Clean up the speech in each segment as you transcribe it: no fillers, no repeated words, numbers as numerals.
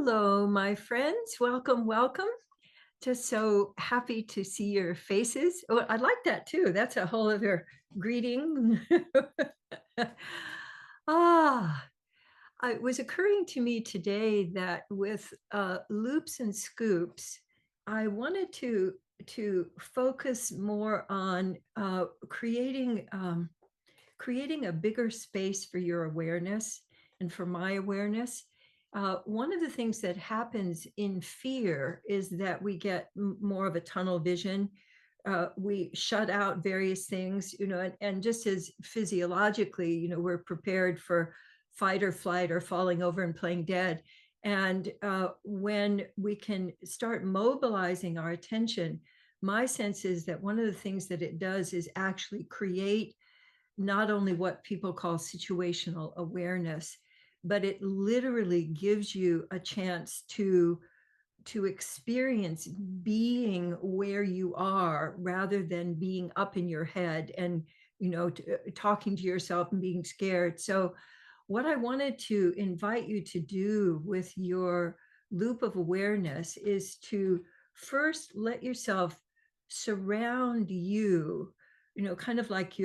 Hello, my friends. Welcome, welcome. Just so happy to see your faces. Oh, I like that too. That's a whole other greeting. ah, it was occurring to me today that with loops and scoops, I wanted to focus more on creating a bigger space for your awareness and for my awareness. One of the things that happens in fear is that we get more of a tunnel vision. We shut out various things, and just as physiologically, we're prepared for fight or flight or falling over and playing dead. And when we can start mobilizing our attention, my sense is that one of the things that it does is actually create not only what people call situational awareness, but it literally gives you a chance to experience being where you are rather than being up in your head and talking to yourself and being scared. So what I wanted to invite you to do with your loop of awareness is to first let yourself surround you, kind of like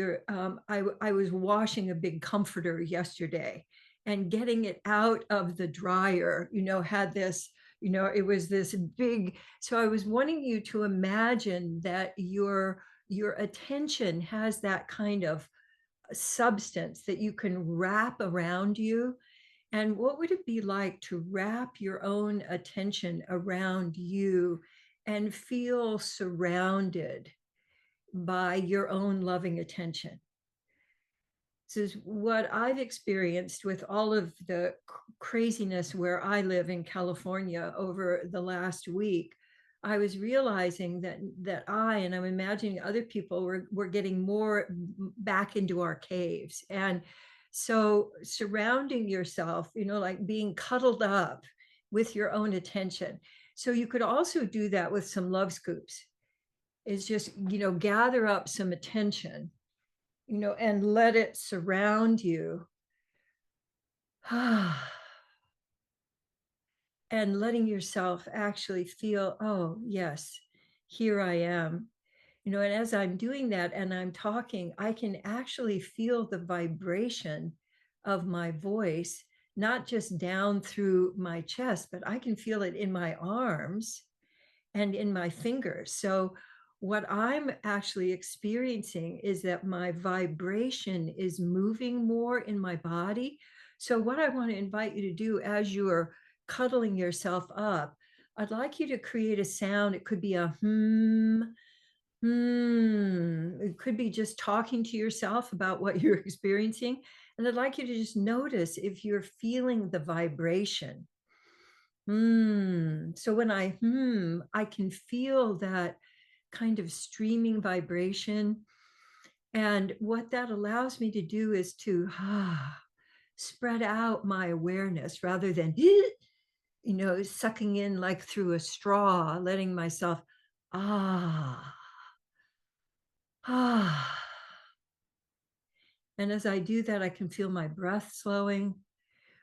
I was washing a big comforter yesterday and getting it out of the dryer, had this, it was this big. So I was wanting you to imagine that your attention has that kind of substance that you can wrap around you. And what would it be like to wrap your own attention around you and feel surrounded by your own loving attention? This is what I've experienced with all of the craziness where I live in California over the last week. I was realizing that and I'm imagining other people were getting more back into our caves. And so surrounding yourself, like being cuddled up with your own attention. So you could also do that with some love scoops, is just, gather up some attention, and let it surround you. And letting yourself actually feel, oh, yes, here I am. And as I'm doing that and I'm talking, I can actually feel the vibration of my voice, not just down through my chest, but I can feel it in my arms and in my fingers. So what I'm actually experiencing is that my vibration is moving more in my body. So what I want to invite you to do as you're cuddling yourself up, I'd like you to create a sound. It could be a It could be just talking to yourself about what you're experiencing. And I'd like you to just notice if you're feeling the vibration. So when I can feel that kind of streaming vibration. And what that allows me to do is to spread out my awareness rather than, sucking in like through a straw, letting myself, ah, ah. And as I do that, I can feel my breath slowing.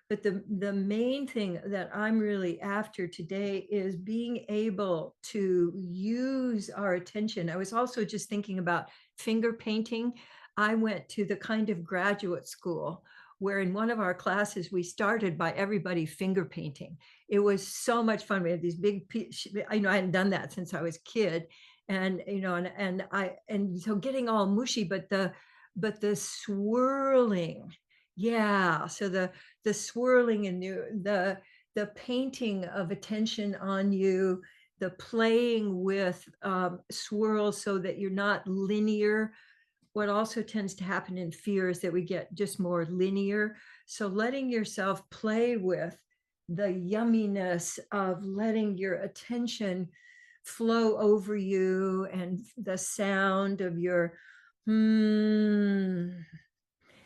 But the main thing that I'm really after today is being able to use our attention. I was also just thinking about finger painting. I went to the kind of graduate school where in one of our classes we started by everybody finger painting. It was so much fun. We had these big I hadn't done that since I was a kid. And and so getting all mushy, but the swirling, yeah. So the swirling and the painting of attention on you, the playing with swirls so that you're not linear. What also tends to happen in fear is that we get just more linear. So letting yourself play with the yumminess of letting your attention flow over you and the sound of your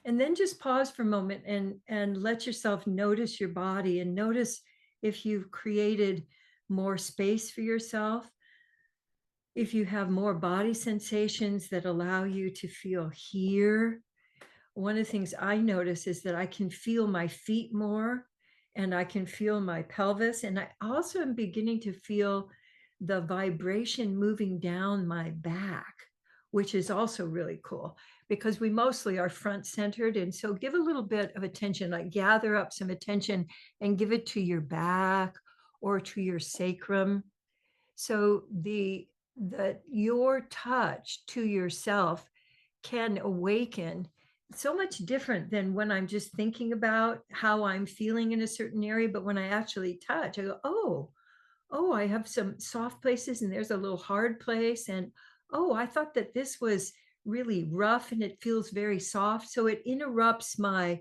and then just pause for a moment and let yourself notice your body and notice if you've created more space for yourself, if you have more body sensations that allow you to feel here. One of the things I notice is that I can feel my feet more, and I can feel my pelvis. And I also am beginning to feel the vibration moving down my back, which is also really cool because we mostly are front centered. And so give a little bit of attention, like gather up some attention and give it to your back or to your sacrum. So that your touch to yourself can awaken so much different than when I'm just thinking about how I'm feeling in a certain area. But when I actually touch, I go, oh, I have some soft places and there's a little hard place. And oh, I thought that this was really rough and it feels very soft. So it interrupts my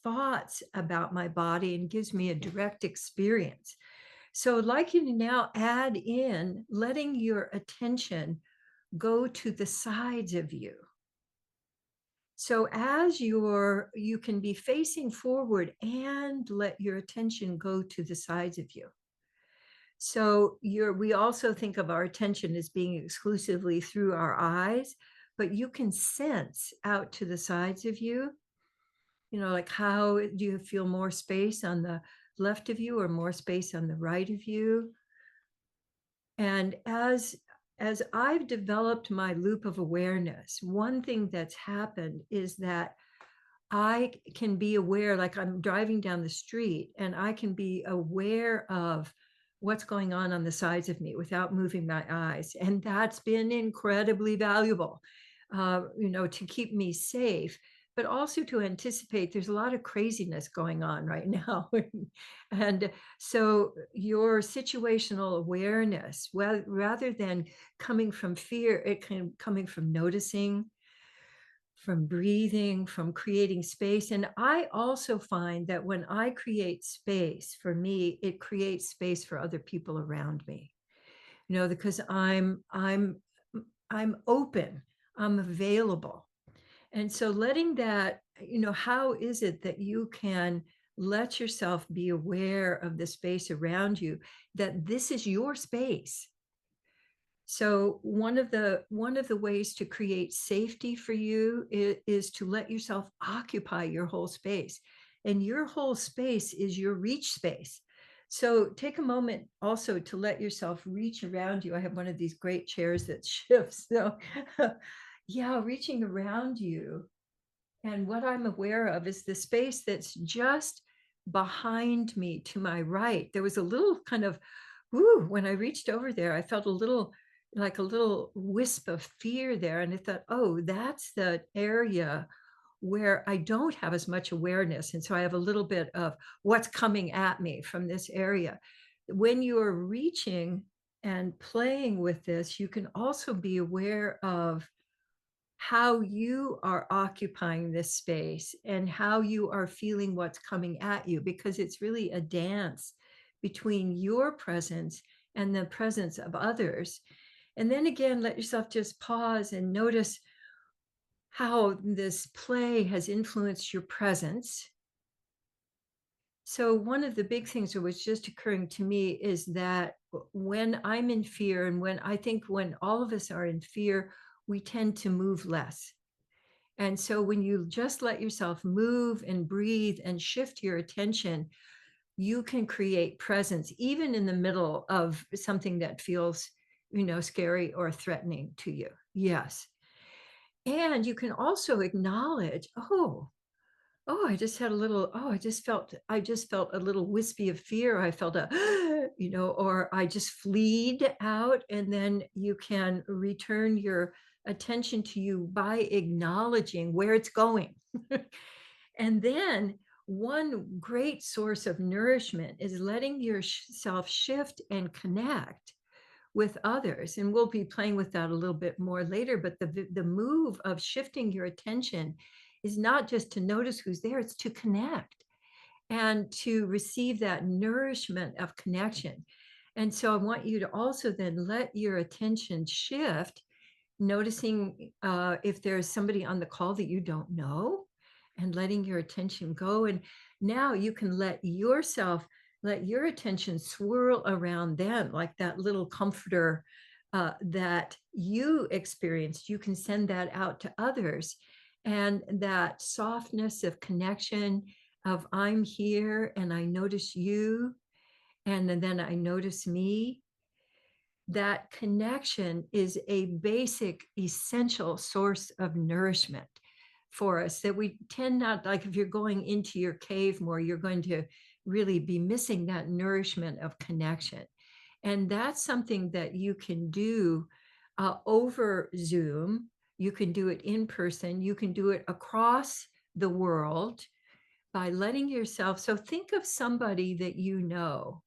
thoughts about my body and gives me a direct experience. So I'd like you to now add in letting your attention go to the sides of you. So as you can be facing forward and let your attention go to the sides of you. So we also think of our attention as being exclusively through our eyes, but you can sense out to the sides of you, like how do you feel more space on the left of you or more space on the right of you? And as I've developed my loop of awareness, one thing that's happened is that I can be aware, like I'm driving down the street and I can be aware of what's going on the sides of me without moving my eyes. And that's been incredibly valuable, to keep me safe, but also to anticipate there's a lot of craziness going on right now. And so your situational awareness, well, rather than coming from fear, coming from noticing, from breathing, from creating space. And I also find that when I create space for me, it creates space for other people around me. Because I'm open, I'm available. And so letting that, how is it that you can let yourself be aware of the space around you, that this is your space? So one of the ways to create safety for you is to let yourself occupy your whole space. And your whole space is your reach space. So take a moment also to let yourself reach around you. I have one of these great chairs that shifts. So yeah, reaching around you. And what I'm aware of is the space that's just behind me to my right. There was a little kind of, ooh, when I reached over there, I felt like a little wisp of fear there. And I thought, oh, that's the area where I don't have as much awareness. And so I have a little bit of what's coming at me from this area. When you are reaching and playing with this, you can also be aware of how you are occupying this space and how you are feeling what's coming at you, because it's really a dance between your presence and the presence of others. And then again, let yourself just pause and notice how this play has influenced your presence. So, one of the big things that was just occurring to me is that when I'm in fear, and when all of us are in fear, we tend to move less. And so when you just let yourself move and breathe and shift your attention, you can create presence even in the middle of something that feels, scary or threatening to you. Yes. And you can also acknowledge, oh, I just felt a little wispy of fear. I felt or I just fleed out. And then you can return your attention to you by acknowledging where it's going. And then one great source of nourishment is letting yourself shift and connect with others. And we'll be playing with that a little bit more later. But the move of shifting your attention is not just to notice who's there, it's to connect and to receive that nourishment of connection. And so I want you to also then let your attention shift, noticing if there's somebody on the call that you don't know, and letting your attention go. And now you can let your attention swirl around them like that little comforter that you experienced. You can send that out to others. And that softness of connection of I'm here and I notice you, and then I notice me. That connection is a basic, essential source of nourishment for us that we tend not, like if you're going into your cave more, you're going to really be missing that nourishment of connection. And that's something that you can do over Zoom. You can do it in person. You can do it across the world by letting yourself. So think of somebody that you know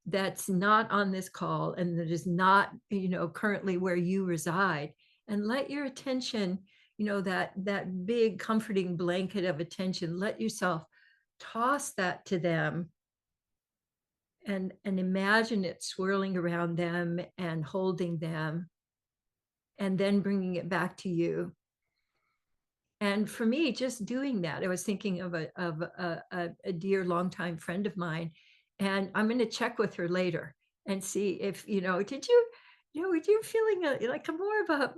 that's not on this call and that is not, currently where you reside, and let your attention, that big comforting blanket of attention, let yourself toss that to them, and imagine it swirling around them and holding them, and then bringing it back to you. And for me, just doing that, I was thinking of a dear longtime friend of mine, and I'm going to check with her later and see if, were you feeling like a more of a,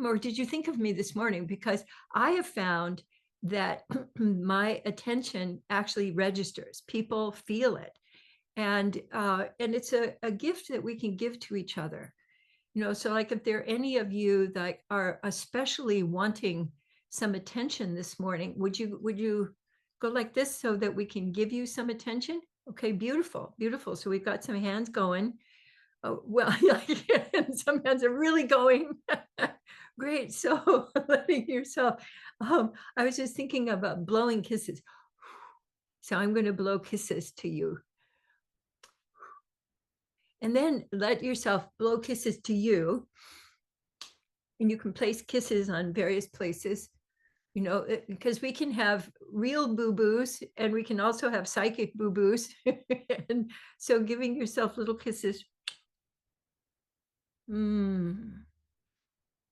or did you think of me this morning? Because I have found that my attention actually registers. People feel it, and it's a gift that we can give to each other. So like if there are any of you that are especially wanting some attention this morning, would you go like this so that we can give you some attention? Okay, beautiful, beautiful. So we've got some hands going. Oh, well, some hands are really going. Great. So letting yourself, I was just thinking about blowing kisses. So I'm going to blow kisses to you. And then let yourself blow kisses to you. And you can place kisses on various places, because we can have real boo-boos and we can also have psychic boo-boos. And so giving yourself little kisses.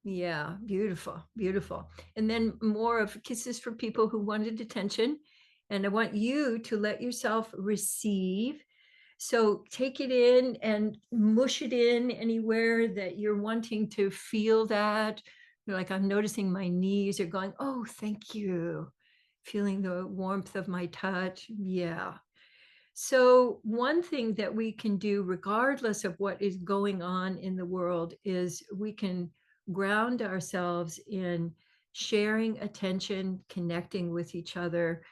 Yeah, beautiful, beautiful. And then more of kisses for people who wanted attention. And I want you to let yourself receive. So take it in and mush it in anywhere that you're wanting to feel that. You're like, I'm noticing my knees are going, oh, thank you. Feeling the warmth of my touch. Yeah. So one thing that we can do, regardless of what is going on in the world, is we can ground ourselves in sharing attention, connecting with each other,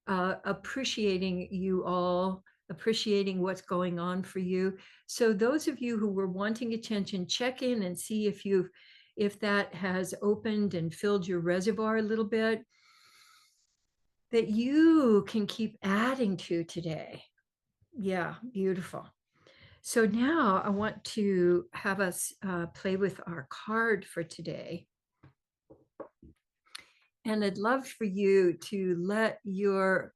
appreciating you all, appreciating what's going on for you. So those of you who were wanting attention, check in and see if that has opened and filled your reservoir a little bit, that you can keep adding to today. Yeah, beautiful. So now I want to have us play with our card for today. And I'd love for you to let your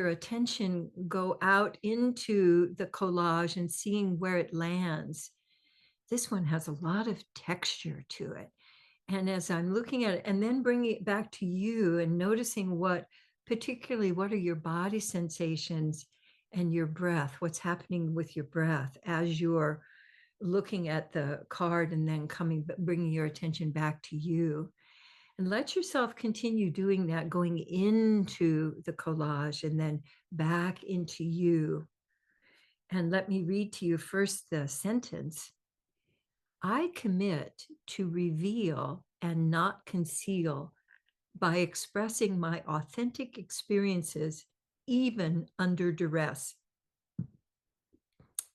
attention go out into the collage and seeing where it lands. This one has a lot of texture to it. And as I'm looking at it, and then bringing it back to you and noticing particularly what are your body sensations and your breath, what's happening with your breath as you're looking at the card, and then bringing your attention back to you. And let yourself continue doing that, going into the collage and then back into you. And let me read to you first the sentence. I commit to reveal and not conceal by expressing my authentic experiences, even under duress.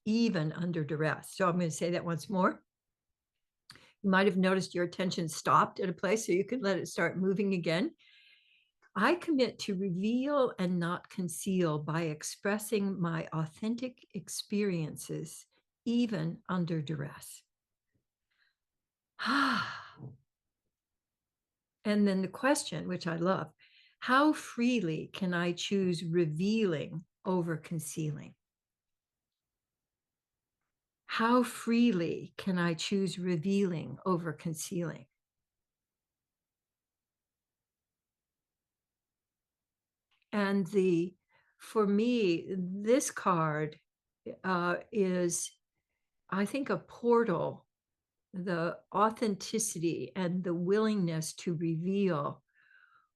Even under duress. So I'm going to say that once more. You might have noticed your attention stopped at a place, so you could let it start moving again. I commit to reveal and not conceal by expressing my authentic experiences, even under duress. And then the question, which I love, how freely can I choose revealing over concealing? How freely can I choose revealing over concealing? And for me, this card is, I think, a portal. The authenticity and the willingness to reveal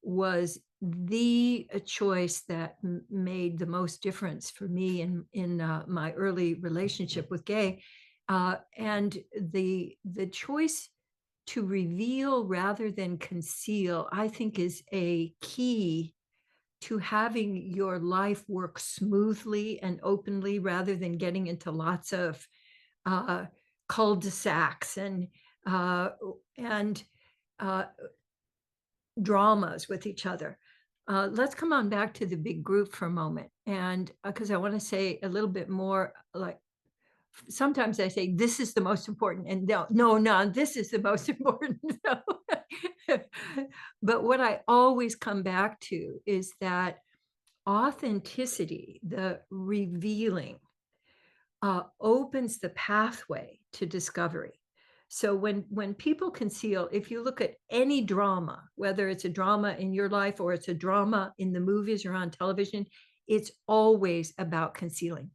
was the choice that made the most difference for me in my early relationship with Gay, and the choice to reveal rather than conceal, I think, is a key to having your life work smoothly and openly rather than getting into lots of uh, cul-de-sacs uh, and uh, dramas with each other. Let's come on back to the big group for a moment. And because I want to say a little bit more, like sometimes I say, this is the most important. And no, no, no, this is the most important. No. But what I always come back to is that authenticity, the revealing, opens the pathway to discovery. So when people conceal, if you look at any drama, whether it's a drama in your life or it's a drama in the movies or on television, it's always about concealing.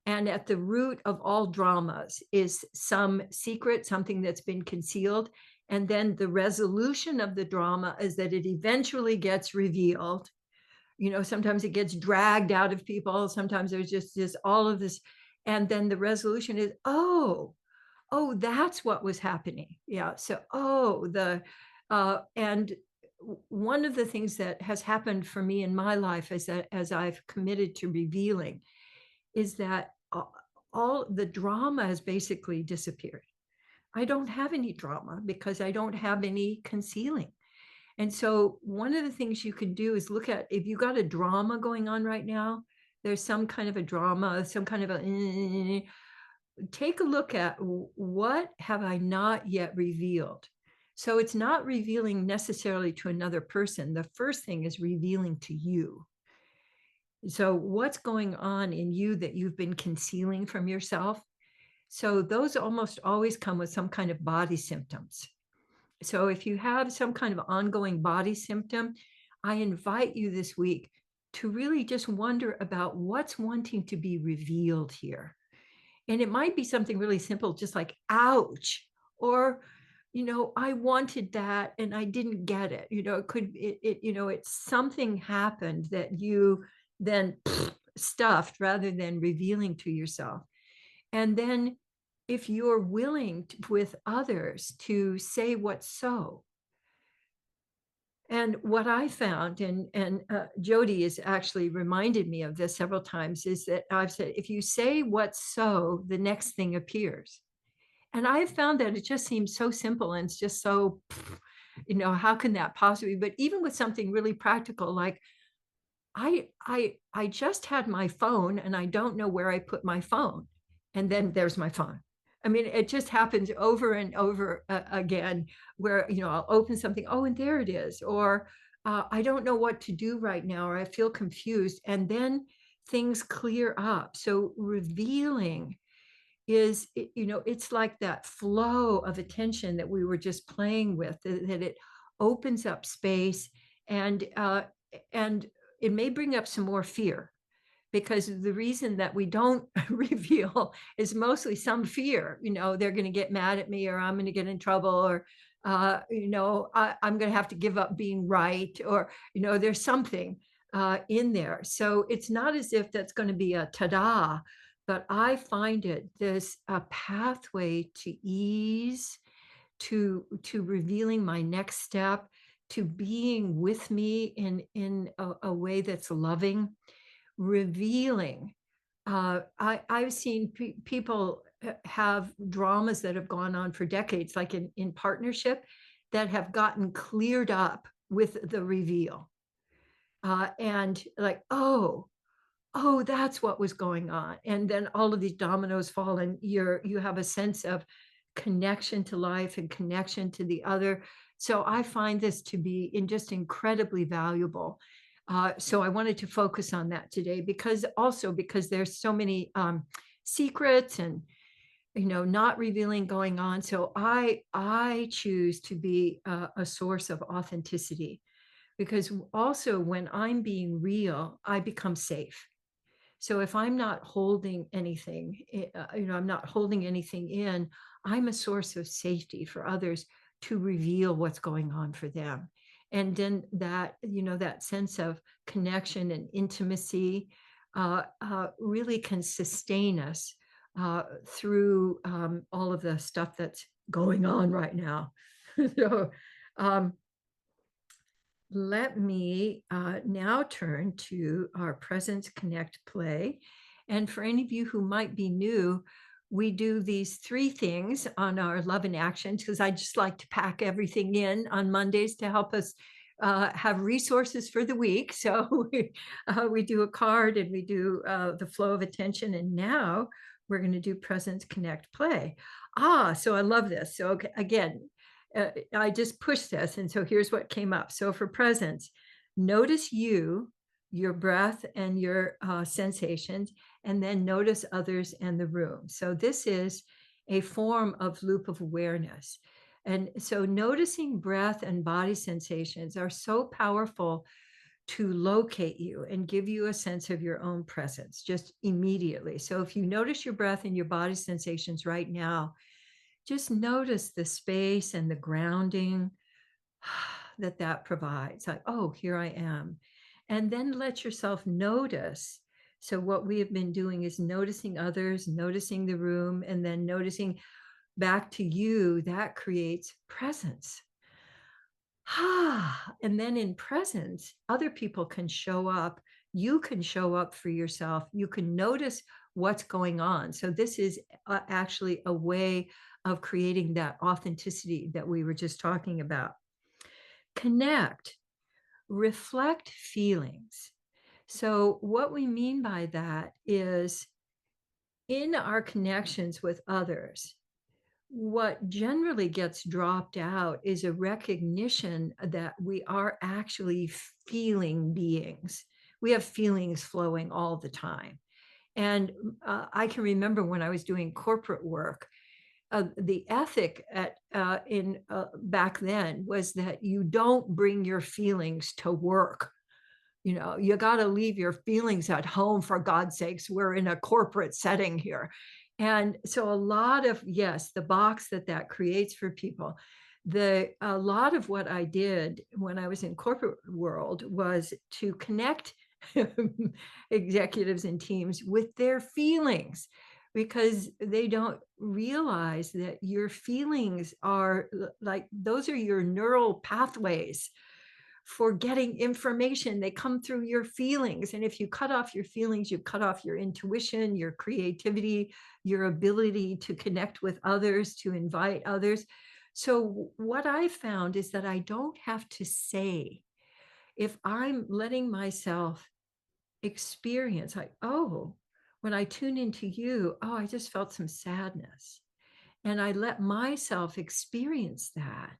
And at the root of all dramas is some secret, something that's been concealed. And then the resolution of the drama is that it eventually gets revealed. Sometimes it gets dragged out of people. Sometimes there's just all of this. And then the resolution is, oh, that's what was happening. Yeah. So, and one of the things that has happened for me in my life is that as I've committed to revealing is that all the drama has basically disappeared. I don't have any drama because I don't have any concealing. And so one of the things you can do is look at, if you got a drama going on right now, there's some kind of a drama, some kind of take a look at what have I not yet revealed. So it's not revealing necessarily to another person. The first thing is revealing to you. So what's going on in you that you've been concealing from yourself? So those almost always come with some kind of body symptoms. So if you have some kind of ongoing body symptom, I invite you this week to really just wonder about what's wanting to be revealed here. And it might be something really simple, just like, ouch, or, I wanted that and I didn't get it. It's something happened that you then stuffed rather than revealing to yourself. And then if you're willing with others to say what's so. And what I found, and Jody has actually reminded me of this several times, is that I've said, if you say what's so, the next thing appears. And I've found that it just seems so simple and it's just so, how can that possibly? But even with something really practical, like I just had my phone and I don't know where I put my phone. And then there's my phone. I mean, it just happens over and over again where, I'll open something, oh, and there it is. Or I don't know what to do right now, or I feel confused. And then things clear up. So revealing is, it's like that flow of attention that we were just playing with, that it opens up space and it may bring up some more fear, because the reason that we don't reveal is mostly some fear. They're going to get mad at me, or I'm going to get in trouble, or I'm going to have to give up being right, or there's something in there. So it's not as if that's going to be a ta-da, but I find it this a pathway to ease, to revealing my next step, to being with me in a way that's loving, revealing. I've seen people have dramas that have gone on for decades, like in partnership, that have gotten cleared up with the reveal. And like, oh, that's what was going on. And then all of these dominoes fall, and you have a sense of connection to life and connection to the other. So I find this to be just incredibly valuable. So I wanted to focus on that today, because there's so many secrets and not revealing going on. So I choose to be a source of authenticity, because also when I'm being real, I become safe. So if I'm not holding anything, I'm not holding anything in, I'm a source of safety for others to reveal what's going on for them. And then that, that sense of connection and intimacy really can sustain us through all of the stuff that's going on right now. So um, let me now turn to our Presence Connect play. And for any of you who might be new, we do these three things on our Love in Actions because I just like to pack everything in on Mondays to help us have resources for the week. So we do a card and we do the flow of attention. And now we're going to do Presence Connect play. So I love this. So again, I just pushed this. And so here's what came up. So for presence, notice you, your breath and your sensations, and then notice others and the room. So this is a form of loop of awareness. And so noticing breath and body sensations are so powerful to locate you and give you a sense of your own presence just immediately. So if you notice your breath and your body sensations right now, just notice the space and the grounding that provides. Like, oh, here I am. And then let yourself notice. So what we have been doing is noticing others, noticing the room, and then noticing back to you. That creates presence. And then in presence, other people can show up. You can show up for yourself. You can notice what's going on. So this is actually a way of creating that authenticity that we were just talking about. Connect, reflect feelings. So what we mean by that is in our connections with others, what generally gets dropped out is a recognition that we are actually feeling beings. We have feelings flowing all the time. And I can remember when I was doing corporate work, the ethic in back then was that you don't bring your feelings to work. You got to leave your feelings at home, for God's sakes. We're in a corporate setting here. And so a lot of, yes, the box that creates for people, a lot of what I did when I was in corporate world was to connect executives and teams with their feelings, because they don't realize that your feelings are like, those are your neural pathways for getting information. They come through your feelings. And if you cut off your feelings, you cut off your intuition, your creativity, your ability to connect with others, to invite others. So what I found is that I don't have to say, if I'm letting myself experience, like, oh, when I tune into you, oh, I just felt some sadness. And I let myself experience that.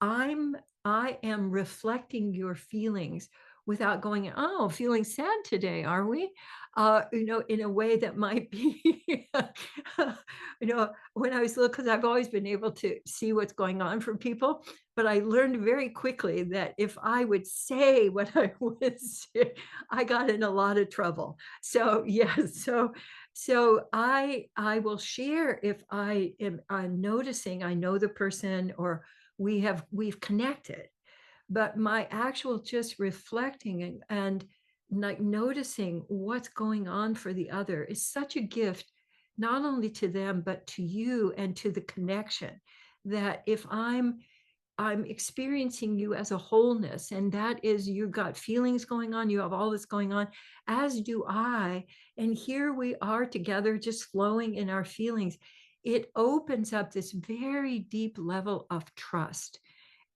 I'm I am reflecting your feelings without going, oh, feeling sad today, are we? In a way that might be, when I was little, because I've always been able to see what's going on for people, but I learned very quickly that if I would say what I would say, I got in a lot of trouble. So yes, so I will share if I'm noticing, I know the person, or we've connected, but my actual just reflecting and like noticing what's going on for the other is such a gift, not only to them but to you and to the connection. That if I'm experiencing you as a wholeness, and that is, you've got feelings going on, you have all this going on, as do I, and here we are together just flowing in our feelings. It opens up this very deep level of trust.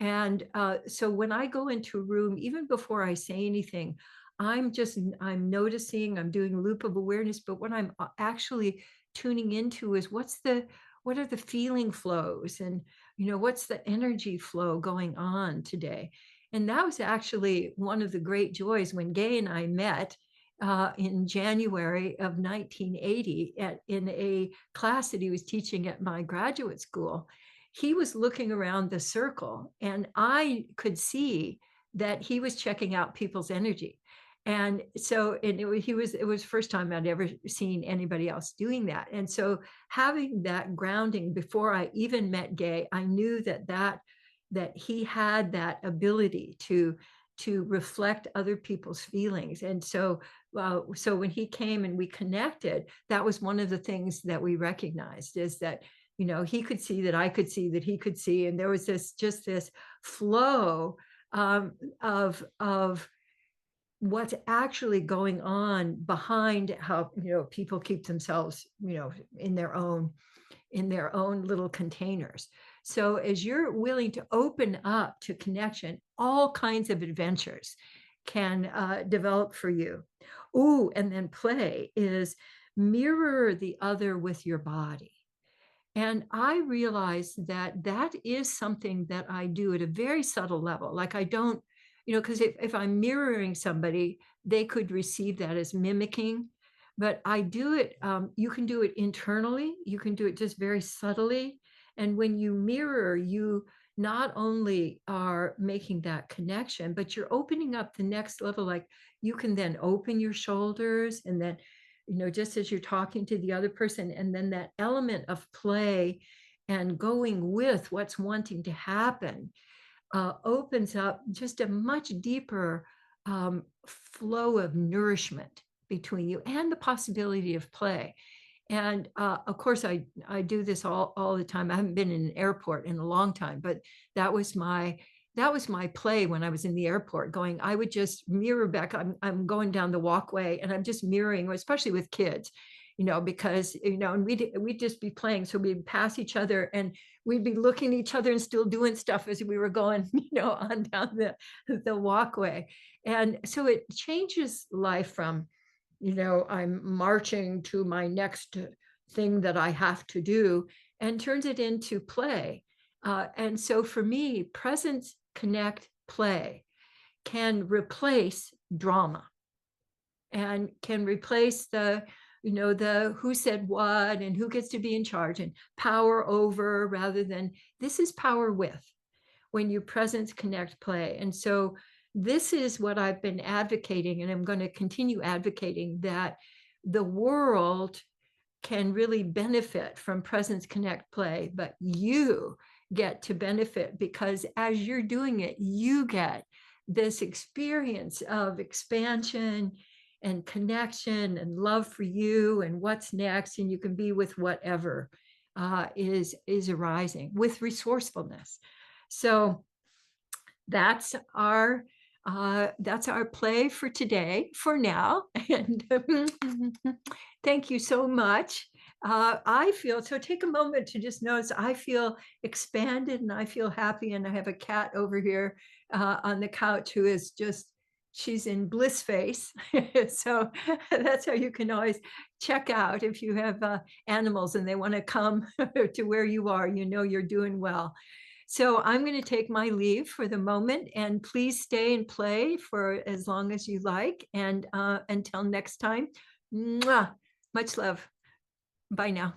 And so when I go into a room, even before I say anything, I'm noticing, I'm doing a loop of awareness, but what I'm actually tuning into is what are the feeling flows, and what's the energy flow going on today. And that was actually one of the great joys when Gay and I met in January of 1980 in a class that he was teaching at my graduate school. He was looking around the circle, and I could see that he was checking out people's energy. And so, it was the first time I'd ever seen anybody else doing that. And so having that grounding before I even met Gay, I knew that that he had that ability to reflect other people's feelings. And so so when he came and we connected, that was one of the things that we recognized, is that, you know, he could see that I could see that he could see, and there was this just this flow of what's actually going on behind how, you know, people keep themselves, you know, in their own little containers. So as you're willing to open up to connection, all kinds of adventures can develop for you. Ooh, and then play is mirror the other with your body. And I realized that that is something that I do at a very subtle level. Like I don't, you know, because if I'm mirroring somebody, they could receive that as mimicking. But I do it, you can do it internally, you can do it just very subtly. And when you mirror, you not only are making that connection, but you're opening up the next level. Like you can then open your shoulders and then, you know, just as you're talking to the other person, and then that element of play and going with what's wanting to happen opens up just a much deeper flow of nourishment between you and the possibility of play. And of course, I do this all the time. I haven't been in an airport in a long time, but that was my that was my play when I was in the airport. Going, I would just mirror back. I'm going down the walkway, and I'm just mirroring, especially with kids, you know, because you know, and we'd just be playing. So we'd pass each other, and we'd be looking at each other and still doing stuff as we were going, you know, on down the walkway. And so it changes life from, you know, I'm marching to my next thing that I have to do, and turns it into play. And so for me, presence, connect, play can replace drama and can replace the, you know, the who said what and who gets to be in charge and power over, rather than this is power with, when you presence, connect, play. And so this is what I've been advocating, and I'm going to continue advocating, that the world can really benefit from presence, connect, play, but you get to benefit because as you're doing it, you get this experience of expansion and connection and love for you and what's next, and you can be with whatever is arising with resourcefulness. So that's our play for today, for now. And thank you so much. I feel so. Take a moment to just notice. I feel expanded, and I feel happy. And I have a cat over here on the couch who is just. She's in bliss face. So that's how you can always check out if you have animals and they want to come to where you are. You know you're doing well. So I'm going to take my leave for the moment, and please stay and play for as long as you like. And until next time, mwah, much love. Bye now.